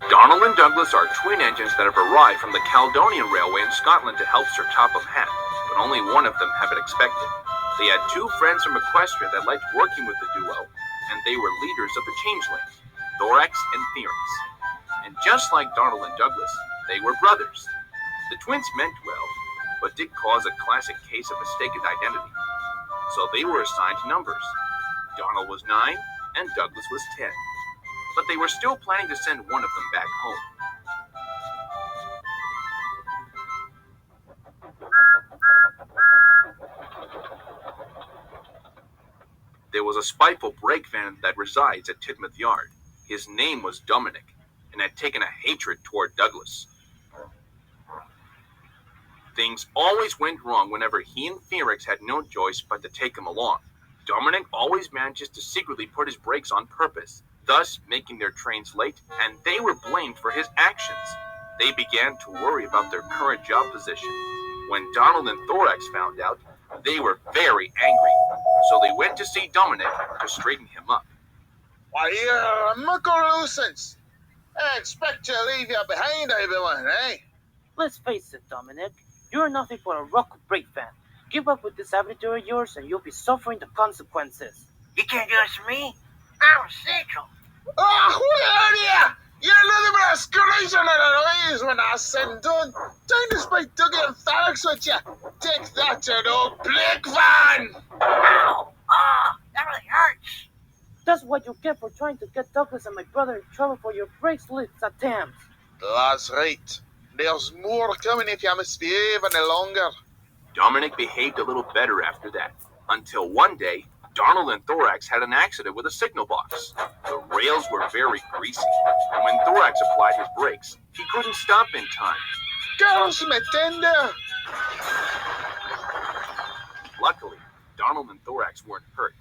Donald and Douglas are twin engines that have arrived from the Caledonian Railway in Scotland to help Sir Topham Hatt, but only one of them had been expected. They had two friends from Equestria that liked working with the duo, and they were leaders of the Changelings, Thorax and Pharynx. And just like Donald and Douglas, they were brothers. The twins meant well, but did cause a classic case of mistaken identity. So they were assigned numbers. Donald was 9, and Douglas was 10. But they were still planning to send one of them back home. There was a spiteful brakeman that resides at Tidmouth Yard. His name was Dominic, and had taken a hatred toward Douglas. Things always went wrong whenever he and Pharynx had no choice but to take him along. Dominic always manages to secretly put his brakes on purpose, thus making their trains late, and they were blamed for his actions. They began to worry about their current job position. When Donald and Thorax found out, they were very angry, so they went to see Dominic to straighten him up. Why, you're a muckle nuisance. I expect to leave you behind, everyone, eh? Let's face it, Dominic. You're nothing but a rock brake fan. Give up with this attitude of yours and you'll be suffering the consequences. You can't do this to me. I'm essential. Oh, where are you? You're a little bit of escalation of the noise when I send done. Time to spike Dougie and Pharynx with you. Take that, you old Blake van! Ow! Ah, that really hurts. That's what you get for trying to get Douglas and my brother in trouble for your brakes lift attempts. That's right. There's more coming if you misbehave any longer. Dominic behaved a little better after that, until one day, Donald and Thorax had an accident with a signal box. The rails were very greasy, and when Thorax applied his brakes, he couldn't stop in time. Girls, me tender. Luckily, Donald and Thorax weren't hurt,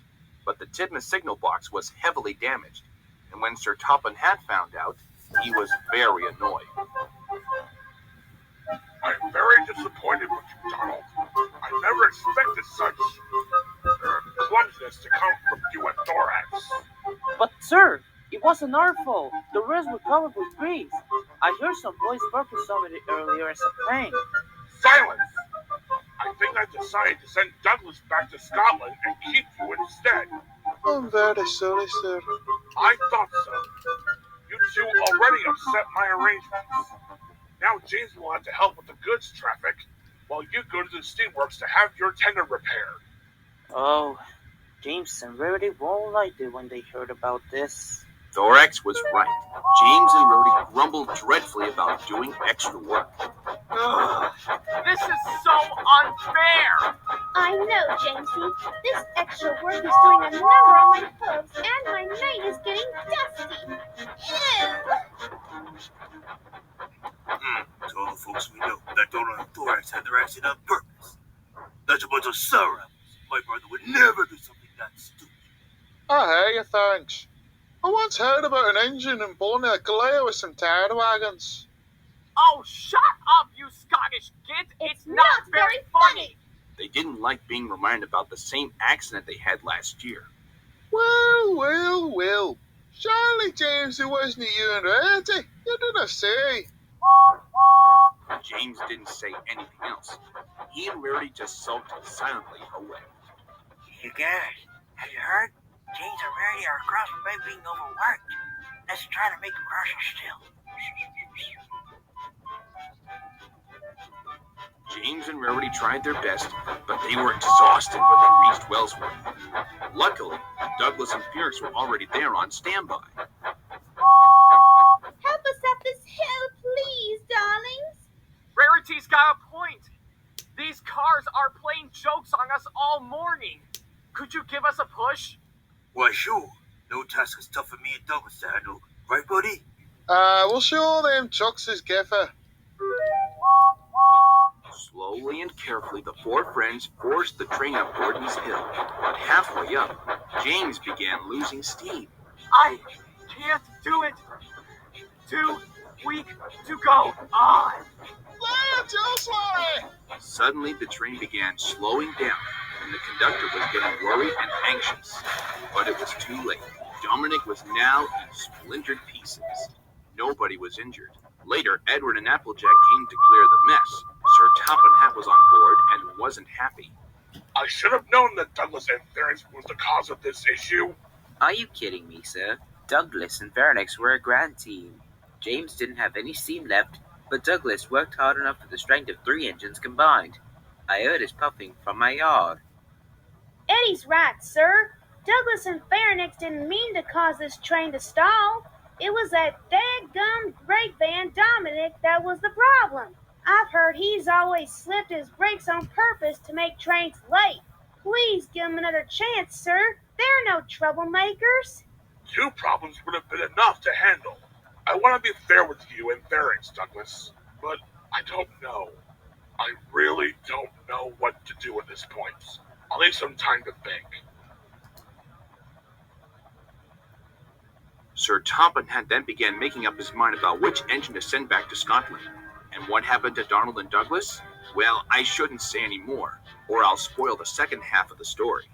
but the Tidmouth signal box was heavily damaged, and when Sir Topham Hatt found out, he was very annoyed. I'm very disappointed with you, Donald. I never expected such clumsiness to come from you and Thorax. But sir, it wasn't our fault. The rest were covered with grease. I heard some boys barking somebody earlier as a prank. Silence! I think I decided to send Douglas back to Scotland and keep you instead. I'm very sorry, sir. I thought so. You two already upset my arrangements. Now James will have to help with the goods traffic, while you go to the steamworks to have your tender repaired. Oh, James and Rarity won't like it when they heard about this. Thorax was right. James and Rarity grumbled dreadfully about doing extra work. Ugh, this is so unfair! I know, Jamesy. This extra work is doing a number on my hooves, and my night is getting dusty. Ew! To all the folks we know, that Donald and Thorax had their accident on purpose. That's a bunch of sour apples. My brother would never do something that stupid. I hear you, thanks. I once heard about an engine in Borneo with some tire wagons. Oh, shut up, you Scottish git! It's not very funny! They didn't like being reminded about the same accident they had last year. Well. Surely, James, it wasn't you and Rarity. You didn't say. James didn't say anything else. He and Rarity just sulked silently away. You guys, have you heard? James and Rarity are across from Bay being overworked. Let's try to make them commercial still. James and Rarity tried their best, but they were exhausted with the greased wells work. Luckily, Douglas and Pharynx were already there on standby. Help us up this hill, please, darlings. Rarity's got a point. These cars are playing jokes on us all morning. Could you give us a push? Why, sure. No task is tough for me and Douglas to handle. Right, buddy? We'll show them trucks is Gaffer. Slowly and carefully, the four friends forced the train up Gordon's Hill. But halfway up, James began losing steam. I can't do it. Too weak to go on. Suddenly, the train began slowing down, and the conductor was getting worried and anxious. But it was too late. Dominic was now in splintered pieces. Nobody was injured. Later, Edward and Applejack came to clear the mess. Sir Topham Hatt was on board and wasn't happy. I should have known that Douglas and Pharynx was the cause of this issue. Are you kidding me, sir? Douglas and Pharynx were a grand team. James didn't have any steam left, but Douglas worked hard enough for the strength of 3 engines combined. I heard his puffing from my yard. Eddie's right, sir. Douglas and Pharynx didn't mean to cause this train to stall. It was that dadgum brake van Dominic that was the problem. I've heard he's always slipped his brakes on purpose to make trains late. Please give him another chance, sir. They're no troublemakers. 2 problems would have been enough to handle. I want to be fair with you and Pharynx, Douglas, but I don't know. I really don't know what to do at this point. I'll need some time to think. Sir Topham Hatt then began making up his mind about which engine to send back to Scotland. And what happened to Donald and Douglas? Well, I shouldn't say any more, or I'll spoil the second half of the story.